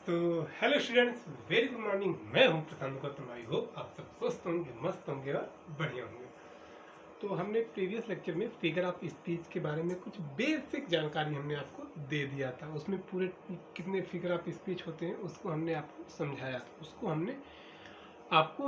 तो hello students, very good morning. मैं हूं प्रशांत गौतम। आई होप आप सब स्वस्थ होंगे, मस्त होंगे और बढ़िया होंगे। तो हमने प्रीवियस लेक्चर में फिगर ऑफ स्पीच के बारे में कुछ बेसिक जानकारी हमने आपको दे दिया था। उसमें पूरे कितने फिगर ऑफ स्पीच होते हैं उसको हमने आपको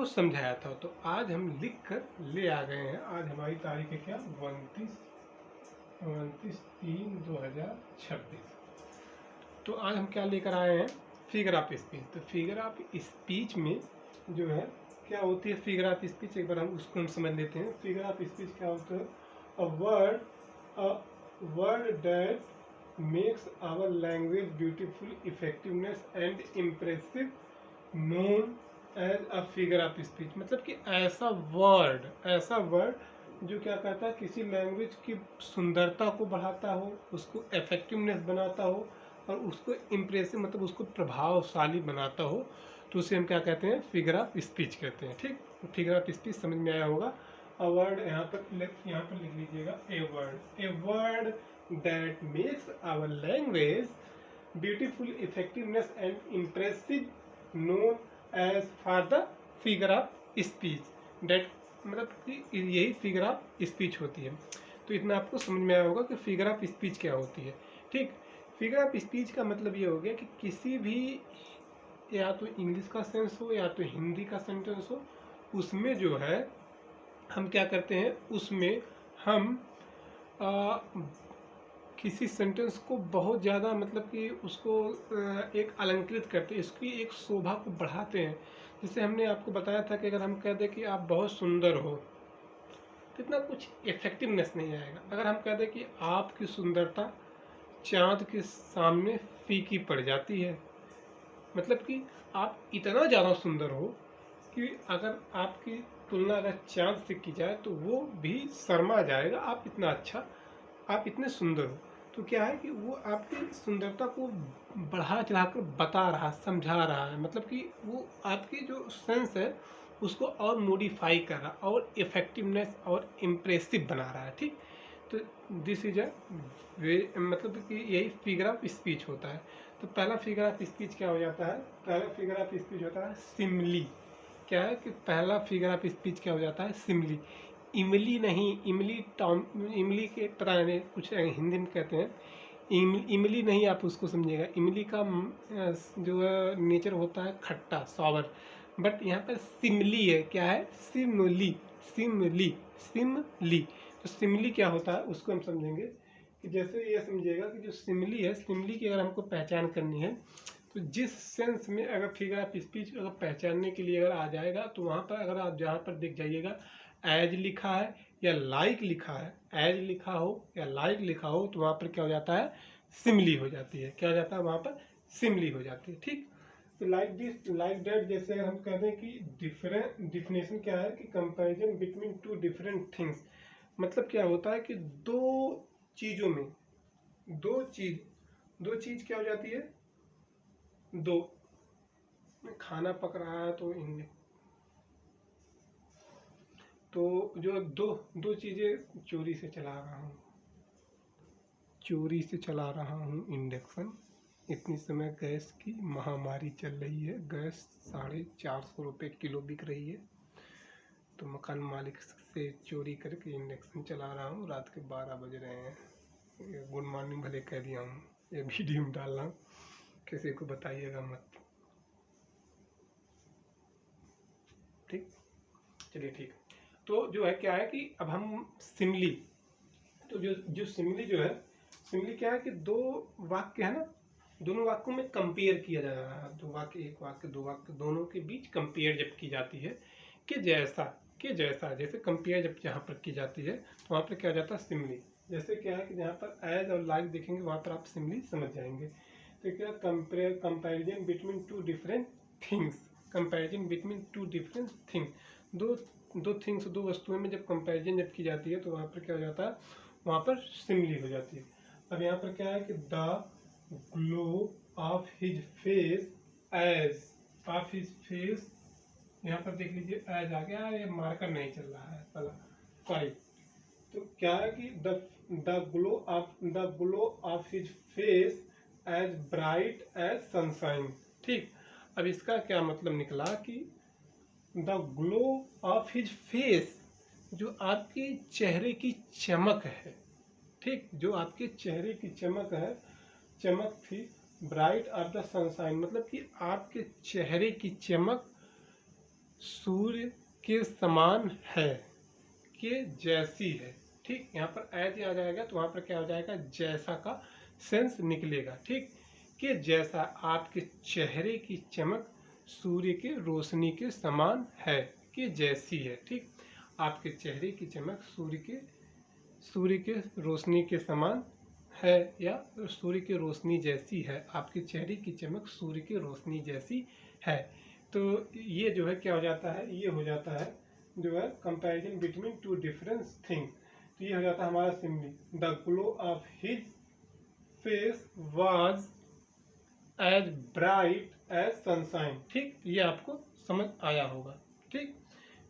समझाया था, तो आज हम लिख कर ले आ गए हैं। आज हमारी तारीख है क्या, 29/3/2026। तो आज हम क्या लेकर आए हैं, फिगर ऑफ स्पीच। तो फिगर ऑफ स्पीच में जो है क्या होती है फिगर ऑफ स्पीच, एक बार हम उसको समझ लेते हैं। फिगर ऑफ स्पीच क्या होता है? A word that makes our language beautiful, effectiveness and impressive, known as a figure of speech. मतलब कि ऐसा वर्ड जो क्या कहता है, किसी लैंग्वेज की सुंदरता को बढ़ाता हो, उसको इफेक्टिवनेस बनाता हो और उसको इम्प्रेसिव मतलब उसको प्रभावशाली बनाता हो, तो उसे हम क्या कहते हैं, फिगर ऑफ स्पीच कहते हैं। ठीक, फिगर ऑफ स्पीच समझ में आया होगा। अ वर्ड यहाँ पर लिख लीजिएगा, a word that makes our language beautiful, effectiveness and impressive, known as for the figure of speech. That मतलब कि यही फिगर ऑफ स्पीच होती है। तो इतना आपको समझ में आया होगा कि फिगर ऑफ स्पीच क्या होती है। ठीक, फिगर ऑफ स्पीच का मतलब ये हो गया कि किसी भी, या तो इंग्लिश का सेंस हो या तो हिंदी का सेंटेंस हो, उसमें जो है हम क्या करते हैं, उसमें हम आ, किसी सेंटेंस को बहुत ज़्यादा मतलब कि उसको एक अलंकृत करते हैं, इसकी एक शोभा को बढ़ाते हैं। जैसे हमने आपको बताया था कि अगर हम कह दें कि आप बहुत सुंदर हो, तो इतना कुछ इफेक्टिवनेस नहीं आएगा। अगर हम कह दें कि आपकी सुंदरता चाँद के सामने फीकी पड़ जाती है, मतलब कि आप इतना ज़्यादा सुंदर हो कि अगर आपकी तुलना अगर चाँद से की जाए तो वो भी शर्मा जाएगा, आप इतना अच्छा, आप इतने सुंदर हो। तो क्या है कि वो आपकी सुंदरता को बढ़ा चढ़ाकर बता रहा, समझा रहा है, मतलब कि वो आपकी जो सेंस है उसको और मॉडिफाई कर रहा और इफेक्टिवनेस और इम्प्रेसिव बना रहा है। ठीक, तो दिस इज अ वे, मतलब कि यही फिगर ऑफ स्पीच होता है। तो पहला फिगर ऑफ स्पीच क्या हो जाता है, पहला फिगर ऑफ स्पीच होता है सिमली। क्या है कि पहला फिगर ऑफ स्पीच क्या हो जाता है, सिमली। इमली नहीं, इमली के पता नहीं कुछ हिंदी में कहते हैं, इमली नहीं, आप उसको समझिएगा। इमली का जो नेचर होता है खट्टा, सॉवर, बट यहाँ पर सिमली है। क्या है, सिमली, सिमली, सिमली। तो सिमली क्या होता है उसको हम समझेंगे कि जैसे ये समझिएगा कि जो सिमली है, सिमली की अगर हमको पहचान करनी है तो जिस सेंस में अगर फिगर ऑफ स्पीच अगर पहचानने के लिए अगर आ जाएगा, तो वहाँ पर अगर आप जहाँ पर दिख जाइएगा एज लिखा है या लाइक लिखा है, एज लिखा हो या लाइक लिखा हो, तो वहाँ पर क्या हो जाता है, सिमली हो जाती है। क्या हो जाता है वहाँ पर, सिमली हो जाती है। ठीक, तो लाइक दिस, लाइक दैट, जैसे अगर हम कहते हैं कि डिफरेंट डिफिनेशन क्या है कि comparison between two different things. मतलब क्या होता है कि दो चीज़ों में, दो चीज़ क्या हो जाती है, दो, खाना पक रहा है तो तो जो दो चीज़ें चोरी से चला रहा हूँ इंडक्शन। इतनी समय गैस की महामारी चल रही है, गैस 450 रुपये किलो बिक रही है। तो मकान मालिक से चोरी करके इंडक्शन चला रहा हूँ, रात के 12 बज रहे हैं। गुड मॉर्निंग भले कह दिया हूँ, ये वीडियो में डाल रहा हूँ, किसी को बताइएगा मत। ठीक, चलिए ठीक। तो जो है क्या है कि अब हम सिमली, तो जो सिमली जो है, सिमली क्या है कि दो वाक्य है ना, दोनों वाक्यों में कंपेयर किया जा रहा है। दो वाक्य, एक वाक्य, दो वाक्य, दोनों के बीच कंपेयर जब की जाती है कि जैसा जैसे कंपेयर जब यहाँ पर की जाती है तो वहाँ पर क्या हो जाता है, सिमली। जैसे क्या है कि जहाँ पर एज और लाइक देखेंगे वहाँ पर आप सिमली समझ जाएंगे। तो क्या, comparison between two different things, comparison between two different things, दो थिंग्स, दो वस्तुओं में जब कंपेरिजन जब की जाती है तो वहाँ पर क्या हो जाता है, वहाँ पर सिमली हो जाती है। अब यहाँ पर क्या है कि the glow of his face as, of his face, यहाँ पर देख लीजिए एज आ गया, ये मार्कर नहीं चल रहा है साला, सॉरी। तो क्या है कि the glow of his face as bright as sunshine. ठीक। अब इसका क्या मतलब निकला कि the glow of his face, जो आपके चेहरे की चमक है, ठीक, जो आपके चेहरे की चमक है, चमक थी ब्राइट ऑफ द सनशाइन, मतलब कि आपके चेहरे की चमक सूर्य के समान है, के जैसी है। ठीक, यहाँ पर एज आ जाएगा तो वहाँ पर क्या हो जाएगा, जैसा का सेंस निकलेगा। ठीक, कि जैसा आपके चेहरे की चमक सूर्य के रोशनी के समान है, कि जैसी है। ठीक, आपके चेहरे की चमक सूर्य के रोशनी के समान है, या सूर्य की रोशनी जैसी है। आपके चेहरे की चमक सूर्य की रोशनी जैसी है। तो ये जो है क्या हो जाता है, ये हो जाता है जो है comparison between two different thing. तो ये हो जाता है हमारा simply the glow of his face was as bright as sunshine. ठीक, ये आपको समझ आया होगा। ठीक,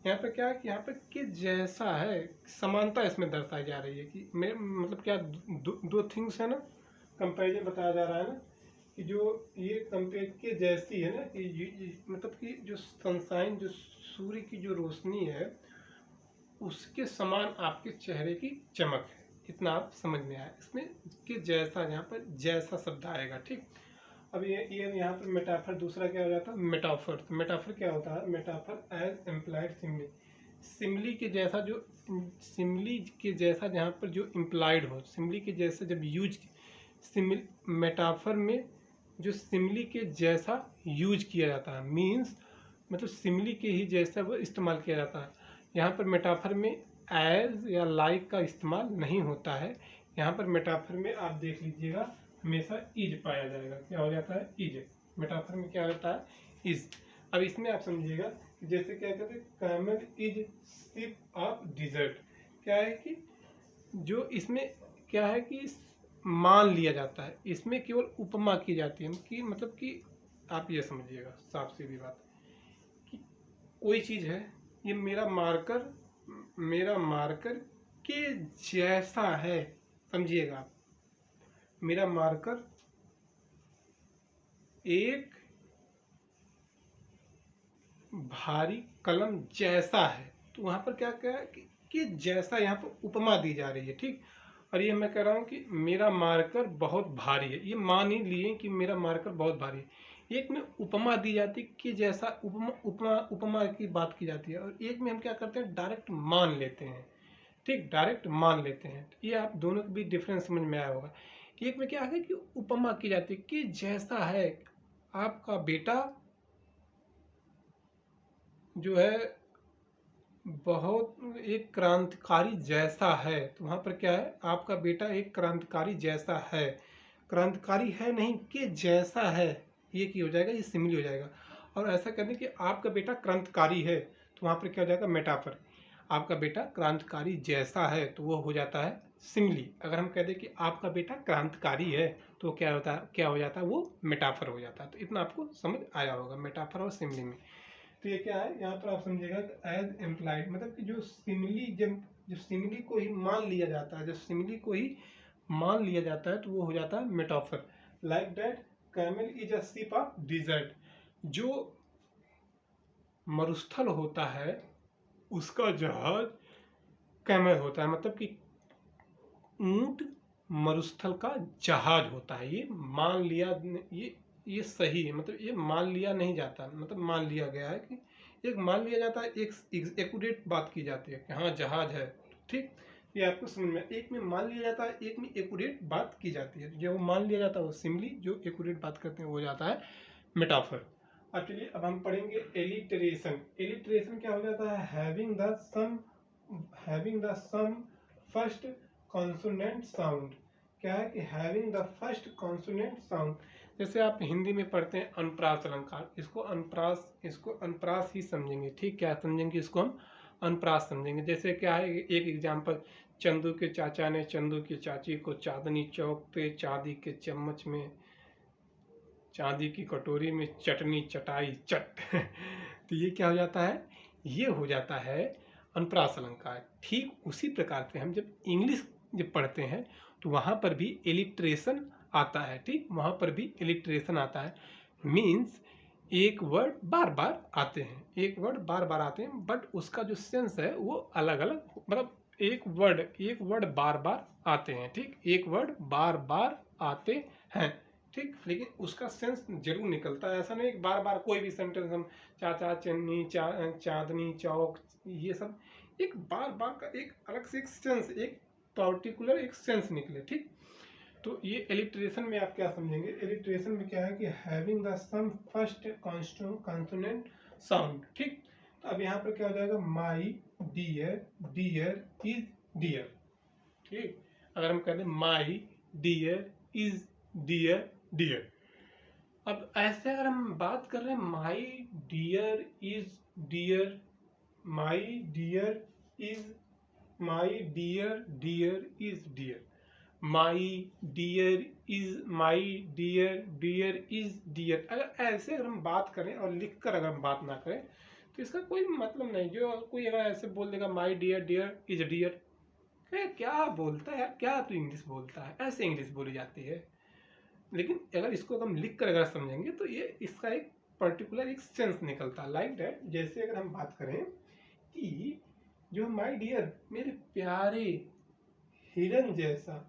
यहाँ पे क्या है कि यहाँ पे कि जैसा है, समानता इसमें दर्शाई जा रही है कि मैं मतलब क्या दो थिंग्स है ना, कंपैरिजन बताया जा रहा है ना, कि जो ये कंपेयर के जैसी है ना, कि मतलब कि जो सनशाइन, जो सूर्य की जो रोशनी है, उसके समान आपके चेहरे की चमक है। इतना आप समझ में आया। इसमें कि जैसा, यहाँ पर जैसा शब्द आएगा। ठीक, अब ये यहाँ पर मेटाफर दूसरा क्या हो जाता है, मेटाफर। तो मेटाफर क्या होता है, metaphor as implied Simli, Simli के जैसा, जो सिमली के जैसा जहाँ पर जो इम्प्लाइड हो, सिमली के जैसा जब यूज, मेटाफर में जो सिमली के जैसा यूज किया जाता है, मीन्स मतलब सिमली के ही जैसा वो इस्तेमाल किया जाता है। यहाँ पर मेटाफर में एज या लाइक का इस्तेमाल नहीं होता है। यहाँ पर मेटाफर में आप देख लीजिएगा हमेशा इज पाया जाएगा। क्या हो जाता है, इज। मेटाफर में क्या होता है, इज। अब इसमें आप समझिएगा जैसे क्या कहते हैं, camel is ship of dessert. क्या है कि जो इसमें क्या है कि मान लिया जाता है, इसमें केवल उपमा की जाती है कि मतलब कि आप ये समझिएगा साफ सीधी बात कि कोई चीज़ है, ये मेरा मार्कर के जैसा है। समझिएगा आप, मेरा मार्कर एक भारी कलम जैसा है। तो वहाँ पर क्या क्या कि जैसा, यहाँ पर उपमा दी जा रही है। ठीक, और ये मैं कह रहा हूँ कि मेरा मार्कर बहुत भारी है, ये मान ही लिए कि मेरा मार्कर बहुत भारी है। एक में उपमा दी जाती है कि जैसा उपमा की बात की जाती है, और एक में हम क्या करते हैं, डायरेक्ट मान लेते हैं। ठीक, डायरेक्ट मान लेते हैं। ये आप दोनों के बीच डिफरेंस समझ में आया होगा। एक में क्या है कि उपमा की जाती है कि जैसा है आपका बेटा जो है बहुत एक क्रांतिकारी जैसा है। तो वहाँ पर क्या है, आपका बेटा एक क्रांतिकारी जैसा है, क्रांतिकारी है नहीं कि जैसा है, ये की हो जाएगा, ये सिमिली हो जाएगा। और ऐसा करने कि आपका बेटा क्रांतिकारी है, तो वहाँ पर क्या हो जाएगा, मेटाफर। आपका बेटा क्रांतिकारी जैसा है तो वो हो जाता है सिमिली। अगर हम कह दें कि आपका बेटा क्रांतिकारी है तो क्या होता है, क्या हो जाता है, वो मेटाफर हो जाता है। तो इतना आपको समझ आया होगा मेटाफर और सिमिली में। तो ये क्या है, यहाँ पर आप समझिएगा एज एम्प्लाइड, मतलब कि जो सिमिली, जब सिमिली को ही मान लिया जाता है, जब सिमिली को ही मान लिया जाता है तो वो हो जाता है metaphor. Like that camel is a ship of dessert, जो मरुस्थल होता है उसका जहाज कैमल होता है, मतलब कि ऊंट मरुस्थल का जहाज होता है। ये मान लिया, ये सही है, मतलब ये मान लिया नहीं जाता, मतलब मान लिया गया है कि एक मान लिया जाता है, एक एक्यूरेट बात की जाती है कि हाँ जहाज है। ठीक, ये आपको समझ में, एक में मान लिया जाता है, एक में एक्यूरेट बात की जाती है। जो मान लिया जाता है वो सिमिली, जो एक्यूरेट बात करते हैं वो जाता है मेटाफर। अब चलिए, अब हम पढ़ेंगे एलिटरेशन। एलिटरेशन क्या हो जाता है, having the same first consonant sound. क्या है कि having the first consonant sound. जैसे आप हिंदी में पढ़ते हैं अनुप्रास अलंकार, इसको अनुप्रास ही समझेंगे। ठीक, क्या समझेंगे, इसको हम अनुप्रास समझेंगे। जैसे क्या है, एक एग्जाम्पल, चंदू के चाचा ने चंदू की चाची को चांदनी चौक पे चांदी के चम्मच में, चांदी की कटोरी में चटनी चटाई चट। तो ये क्या हो जाता है, ये हो जाता है अनुप्रास अलंकार। ठीक उसी प्रकार से हम जब इंग्लिश जब पढ़ते हैं तो वहाँ पर भी एलिट्रेशन आता है। ठीक, वहाँ पर भी एलिट्रेशन आता है। मीन्स एक वर्ड बार बार आते हैं, एक वर्ड बार बार आते हैं, बट उसका जो सेंस है वो अलग अलग, मतलब एक वर्ड बार बार आते हैं, ठीक, एक वर्ड बार बार आते हैं, ठीक, लेकिन उसका सेंस जरूर निकलता है। ऐसा नहीं कि बार बार कोई भी सेंटेंस हम चाचा चन्नी चांदनी चौक, ये सब एक बार बार का एक अलग से एक सेंस, एक पर्टिकुलर एक सेंस निकले, ठीक। तो ये एलिट्रेशन में आप क्या समझेंगे, एलिट्रेशन में क्या है कि having the same first consonant sound, ठीक। तो अब यहाँ पर क्या हो जाएगा, my dear, dear is dear, ठीक। अगर हम कहते हैं my dear is dear, dear. अब ऐसे अगर हम बात कर रहे हैं my dear is dear, my dear is, my dear dear is dear, my dear is, my dear dear is dear. अगर ऐसे अगर हम बात करें और लिख कर अगर हम बात ना करें तो इसका कोई मतलब नहीं। जो कोई अगर ऐसे बोल देगा my dear dear is dear, क्या बोलता है यार, क्या तो इंग्लिश बोलता है, ऐसे इंग्लिश बोली जाती है। लेकिन अगर इसको हम लिख कर अगर समझेंगे तो ये इसका एक पर्टिकुलर एक सेंस निकलता है, लाइक दैट। जैसे अगर हम बात करें कि जो माई डियर, मेरे प्यारे हिरन जैसा,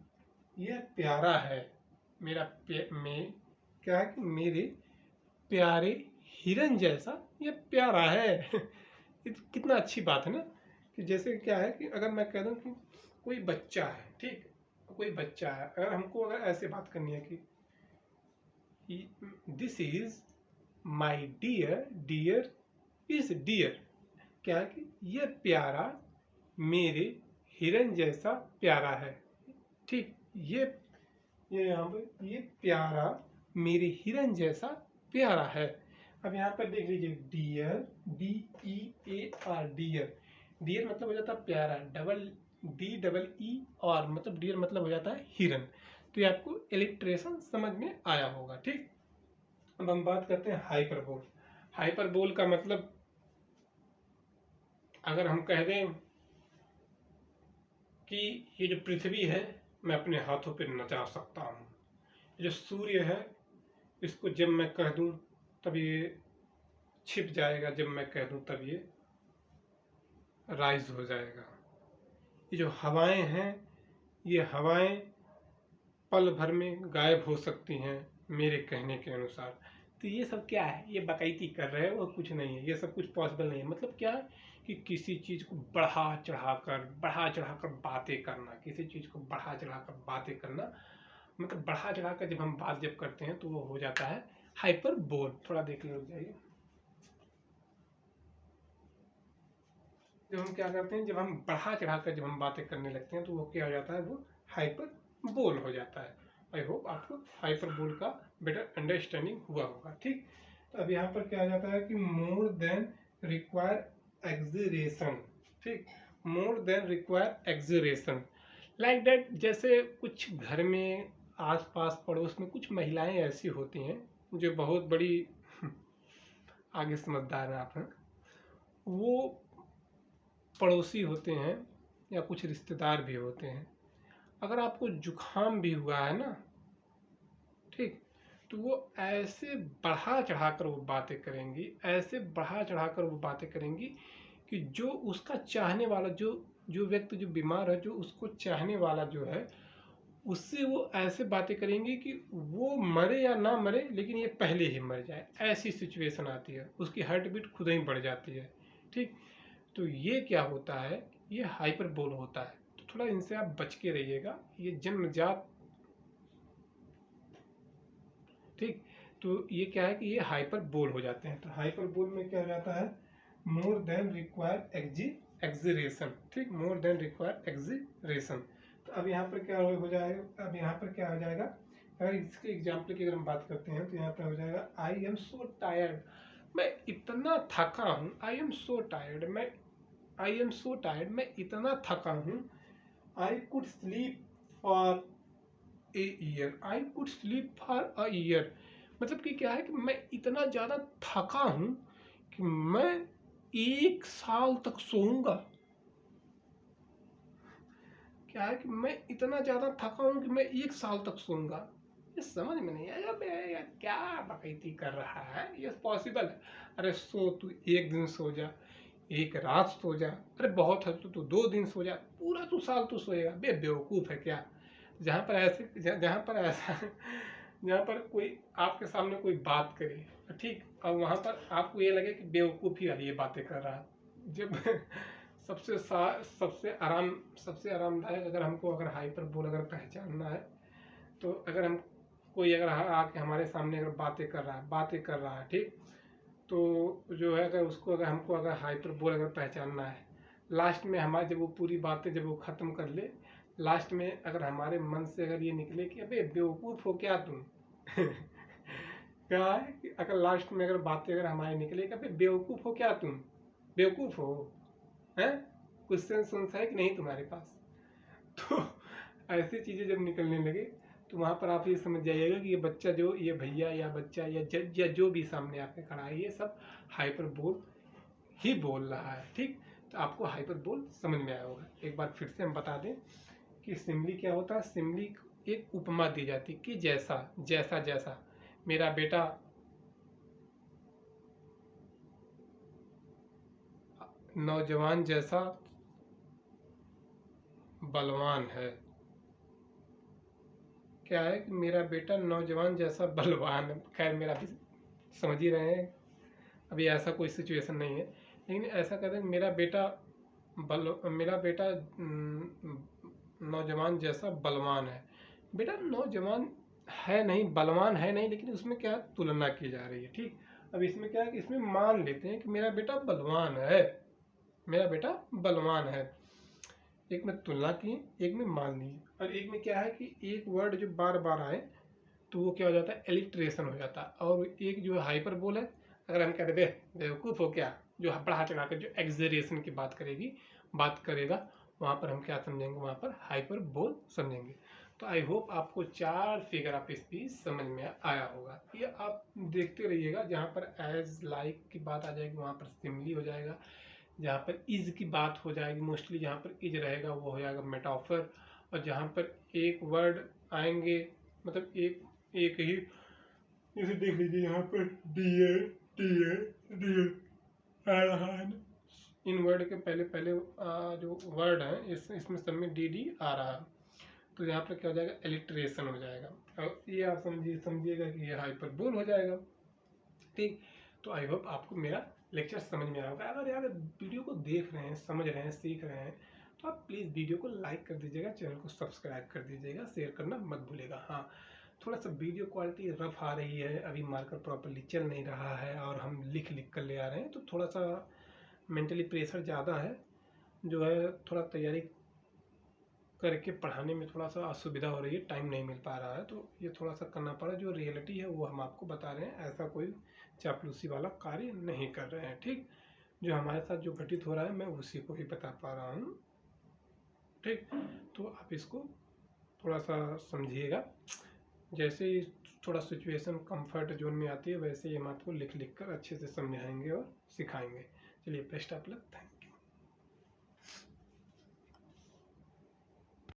यह प्यारा है, मेरा में क्या है कि मेरे प्यारे हिरन जैसा यह प्यारा है। कितना अच्छी बात है ना। कि जैसे क्या है कि अगर मैं कह दूं कि कोई बच्चा है, ठीक, कोई बच्चा है, अगर हमको अगर ऐसे बात करनी है कि this is my dear, dear is dear, क्या है कि यह प्यारा मेरे हिरन जैसा प्यारा है, ठीक। ये यहाँ पर ये प्यारा मेरे हिरन जैसा प्यारा है। अब यहाँ पर देख लीजिए dear, D E A R, dear, dear मतलब हो जाता है प्यारा, डबल डी डबल ई और मतलब डियर मतलब हो जाता है हिरन। तो ये आपको इलिट्रेशन समझ में आया होगा, ठीक। अब हम बात करते हैं हाइपरबोल। हाइपरबोल का मतलब अगर हम कह दें कि ये जो पृथ्वी है मैं अपने हाथों पे नचा सकता हूँ, जो सूर्य है इसको जब मैं कह दूं तब ये छिप जाएगा, जब मैं कह दूं तब ये राइज हो जाएगा। ये जो हवाएं हैं, ये हवाएं पल भर में गायब हो सकती हैं मेरे कहने के अनुसार। तो ये सब क्या है, ये बकैती कर रहे हैं, वो कुछ नहीं है, ये सब कुछ पॉसिबल नहीं है। मतलब क्या है कि किसी चीज़ को बढ़ा चढ़ाकर बातें करना, किसी चीज़ को बढ़ा चढ़ाकर बातें करना, मतलब बढ़ा चढ़ाकर जब हम बात जब करते हैं तो वो हो जाता है हाइपरबोल। थोड़ा देख ले, रुक जाइए। जब हम क्या करते हैं, जब हम बढ़ा चढ़ाकर जब हम बातें करने लगते हैं तो वो क्या हो जाता है, वो हाइपरबोल हो जाता है। आई होप आपको हाइपरबोल का बेटर अंडरस्टैंडिंग हुआ होगा, ठीक। तो अब यहाँ पर क्या आ जाता है कि मोर देन रिक्वायर एक्सरेशन, ठीक, more than require एक्सरेशन, like that. जैसे कुछ घर में आस पास पड़ोस में कुछ महिलाएं ऐसी होती हैं जो बहुत बड़ी आगे समझदार हैं आप हैं, वो पड़ोसी होते हैं या कुछ रिश्तेदार भी होते हैं। अगर आपको जुकाम भी हुआ है ना, ठीक, तो वो ऐसे बढ़ा चढ़ाकर वो बातें करेंगी, ऐसे बढ़ा चढ़ाकर वो बातें करेंगी कि जो उसका चाहने वाला, जो जो व्यक्ति जो बीमार है, जो उसको चाहने वाला जो है, उससे वो ऐसे बातें करेंगे कि वो मरे या ना मरे लेकिन ये पहले ही मर जाए, ऐसी सिचुएशन आती है, उसकी हार्ट बीट खुद ही बढ़ जाती है, ठीक। तो ये क्या होता है, ये हाइपरबोल होता है। तो थोड़ा इनसे आप बच के रहिएगा, ये जन्मजात, ठीक। तो ये क्या है कि ये हाइपरबोल हो जाते हैं। तो हाइपरबोल में क्या हो जाता है, मोर देन रिक्वायर एक्सरेशन, ठीक, मोर देन रिक्वायर एक्सरेशन। तो अब यहाँ पर क्या हो जाएगा, अब यहाँ पर क्या हो जाएगा, अगर इसके एग्जाम्पल की अगर हम बात करते हैं तो यहाँ पर हो जाएगा आई एम सो टायर्ड, मैं इतना थका हूँ, I am so tired, I am so tired, मैं इतना थका हूँ। I could sleep for a year, I could sleep for a year, मतलब कि क्या है कि मैं इतना ज़्यादा थका हूँ कि मैं 1 साल तक सोऊंगा। क्या है कि मैं इतना ज़्यादा थका हूँ कि मैं 1 साल तक सोऊंगा। ये समझ में नहीं आया बे यार, क्या बकैती कर रहा है, ये पॉसिबल है? अरे सो तू, एक दिन सो जा, एक रात सो जा, अरे बहुत है तो तू 2 दिन सो जा, पूरा तू साल तू सोएगा? बे बेवकूफ़ है क्या? जहाँ पर ऐसे जहाँ पर ऐसा जहाँ पर कोई आपके सामने कोई बात करे, ठीक, और वहाँ पर आपको ये लगे कि बेवकूफ़ी वाली ये बातें कर रहा है, जब सबसे आरामदायक, अगर हमको अगर हाइपरबोल अगर पहचानना है, तो अगर हम कोई अगर आके हमारे सामने अगर बातें कर रहा है, ठीक, तो जो है अगर उसको अगर हमको अगर हाइपरबोल अगर पहचानना है, लास्ट में हमारे जब वो पूरी बातें जब वो ख़त्म कर ले, लास्ट में अगर हमारे मन से अगर ये निकले कि अबे बेवकूफ़ हो क्या तुम क्या है कि अगर लास्ट में अगर बातें अगर हमारे निकले कि अबे बेवकूफ़ हो क्या तुम, बेवकूफ़ हो हैं, कुछ सेंस है कि नहीं तुम्हारे पास? तो ऐसी चीज़ें जब निकलने लगे, तो वहाँ पर आप ये समझ जाइएगा कि ये बच्चा जो, ये भैया या बच्चा या जज या जो भी सामने आपके खड़ा है, ये सब हाइपरबोल ही बोल रहा है, ठीक। तो आपको हाइपरबोल समझ में आया होगा। एक बार फिर से हम बता दें कि सिमिली क्या होता है। सिमिली एक उपमा दी जाती कि जैसा जैसा जैसा मेरा बेटा नौजवान जैसा बलवान है, क्या है कि मेरा बेटा नौजवान जैसा बलवान है। खैर मेरा भी समझ ही रहे हैं, अभी ऐसा कोई सिचुएशन नहीं है, लेकिन ऐसा कहते हैं मेरा बेटा नौजवान जैसा बलवान है। बेटा नौजवान है नहीं, बलवान है नहीं, लेकिन उसमें क्या तुलना की जा रही है, ठीक। अब इसमें क्या है कि इसमें मान लेते हैं कि मेरा बेटा बलवान है, मेरा बेटा बलवान है। एक में तुलना की, एक में मान ली, और एक में क्या है कि एक वर्ड जो बार बार आए तो वो क्या हो जाता है, एलिट्रेशन हो जाता है। और एक जो हाइपरबोल है, अगर हम कहते बेवकूफ़ हो क्या, जो बढ़ा चढ़ा कर जो एग्जरेशन की बात करेगा, वहाँ पर हम क्या समझेंगे, वहाँ पर हाइपरबोल समझेंगे। तो आई होप आपको 4 फिगर ऑफ स्पीच समझ में आया होगा। ये आप देखते रहिएगा, जहाँ पर एज लाइक की बात आ जाएगी वहाँ पर सिमिली हो जाएगा, जहाँ पर इज की बात हो जाएगी मोस्टली, जहाँ पर इज रहेगा वो हो जाएगा मेटाफर, और जहाँ पर एक वर्ड आएंगे, मतलब एक ही, जैसे देख लीजिए यहाँ पर डियर डियर डियर आ रहा है ना, इन वर्ड के पहले पहले जो वर्ड है इसमें सब में डी डी आ रहा है, तो यहाँ पर क्या हो जाएगा, एलिट्रेशन हो जाएगा, और ये आप समझिएगा कि ये हाइपरबोल हो जाएगा, ठीक। तो आई होप आपको मेरा लेक्चर समझ में आया होगा। अगर यार वीडियो को देख रहे हैं, समझ रहे हैं, सीख रहे हैं, तो आप प्लीज़ वीडियो को लाइक कर दीजिएगा, चैनल को सब्सक्राइब कर दीजिएगा, शेयर करना मत भूलिएगा। हाँ, थोड़ा सा वीडियो क्वालिटी रफ आ रही है, अभी मार्कर प्रॉपरली चल नहीं रहा है, और हम लिख कर ले आ रहे हैं, तो थोड़ा सा मेंटली प्रेशर ज़्यादा है, जो है थोड़ा तैयारी करके पढ़ाने में थोड़ा सा असुविधा हो रही है, टाइम नहीं मिल पा रहा है, तो ये थोड़ा सा करना पड़ा। जो रियलिटी है वो हम आपको बता रहे हैं, ऐसा कोई चापलूसी वाला कार्य नहीं कर रहे हैं, ठीक। जो हमारे साथ जो घटित हो रहा है मैं उसी को ही बता पा रहा हूँ, ठीक। तो आप इसको थोड़ा सा समझिएगा, जैसे ही थोड़ा सिचुएशन कंफर्ट जोन में आती है, वैसे ही हम आपको लिख कर अच्छे से समझाएंगे और सिखाएंगे। चलिए, best of luck, thank you.